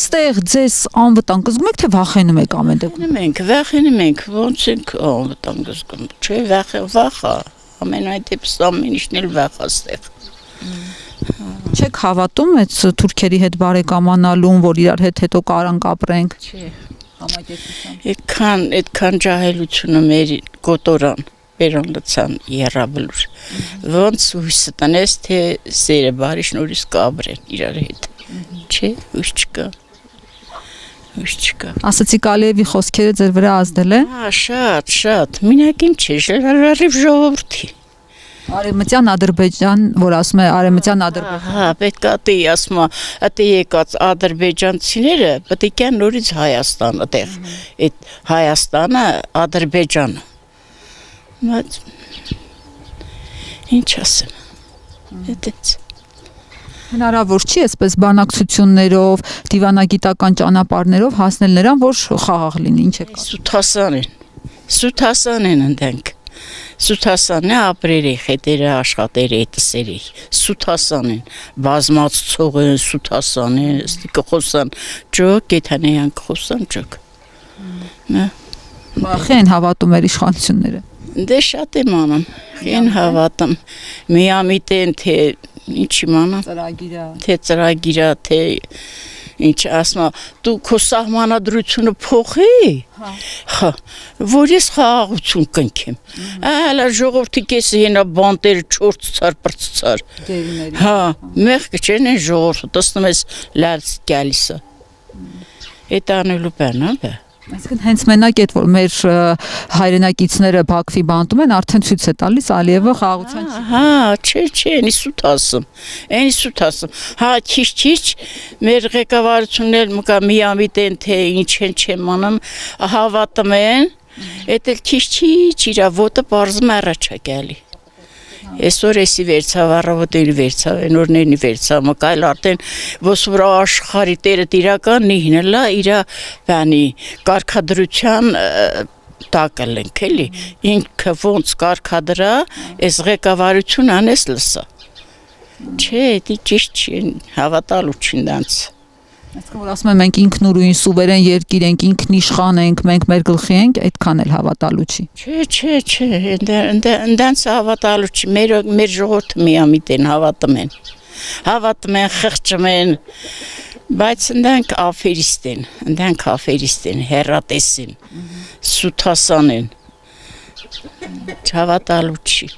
Այստեղ ձեզ անվտանգ զգում եք, թե վախենում եք ամեն դեպքում։ Վախենում ենք, ոնց ենք անվտանգ զգում։ Չէ, վախա, ամենայն դեպս ամեն ինչն էլ վախ աստեղ։ Չեք հավատում այդ թուրքերի հետ բարեկամանալուն, որ իրար հետ հետո կարանք ապրենք։ Չէ, Համակերպության։ այդքան ջահելությունը մեր կոտորան, բերան լցան երաբլուր։ Ոնց հույսը տնես, թե սերը բարի շնորհիս կաբրեն իրար հետ։ Չէ, հույս չկա։ Ասացիք Ալիևի խոսքերը ձեր վրա ազդել է։ Շատ, մենակ իմ չէ, ժողովրդի ժողովրդի։ Արևմտյան Ադրբեջան, որ ասում է Արևմտյան Ադրբեջան։ Հա, պետք է դե ասում, ատե եկած ադրբեջանցիները պետք է կան նորից Հայաստան, այդտեղ։ Այդ Հայաստանը, Ադրբեջանը։ Բայց ինչ ասեմ։ Այդպես։ Հնարավոր չի այսպես բանակցություններով, դիվանագիտական ճանապարհներով հասնել նրան, որ խաղաղ լինի, ինչ է կասում։ Սութասան են ընդենք։ Սութասանն է ապրերի հետերը աշխատերի հետսերի սութասան են բազմացող են սութասան են ստիկը խոսան ջոկ եթանեյան խոսան ջոկ Վախ են հավատում էր իշխանությունները։ Դե շատ եմ անում են հավատում միամիտ են թե ինչ իմանամ թե ծրագիրա թե ինչ ասма դու քո սահմանադրությունը փոխի հա որ ես խաղաղություն կնքեմ այլ ժողովրդի կեսը հենա բանտերը 4 ցար բրծցար հա մեղքը չեն են ժողովուրդը տեսնում ես լարս գալիսը այդ անելու բան հա Այսինքն հենց մենակ այդ որ մեր հայրենակիցները Բաքվի բանտում են արդեն ցույց է տալիս Ալիևը խաղաղության չի Հա, չէ, այնի սուտ ասում հա քիչ մեր ղեկավարությունն էլ մկա միամիտ են թե ինչ են չեմ անում հավատում են այդ էլ քիչ իրա ոտը բարձում առաջ է գալի Այսօր էսի վերցավ առավոտերի վերցավ այնօրներնի վերցավ մկայլ արդեն ոնց որ աշխարհի տերը տիրական նիհնելա իրա բանի կարգադրության տակելենք էլի ինքը ոնց կարգադրա այս ղեկավարություն անես լսա Չէ դի ճիշտ չի հավատալու չինданց Այսինքն որ ասում եմ մենք ինքնուրույն սուվերեն երկիր ենք ինքնիշխան ենք մենք մեր գլխի ենք այդքան էլ հավատալու չի Չէ ընդանց հավատալու չի մեր ժողովուրդը միամիտ են հավատում են խղճում են բայց ընդանք աֆերիստ են հեռատես են սութասան են չհավատալու չի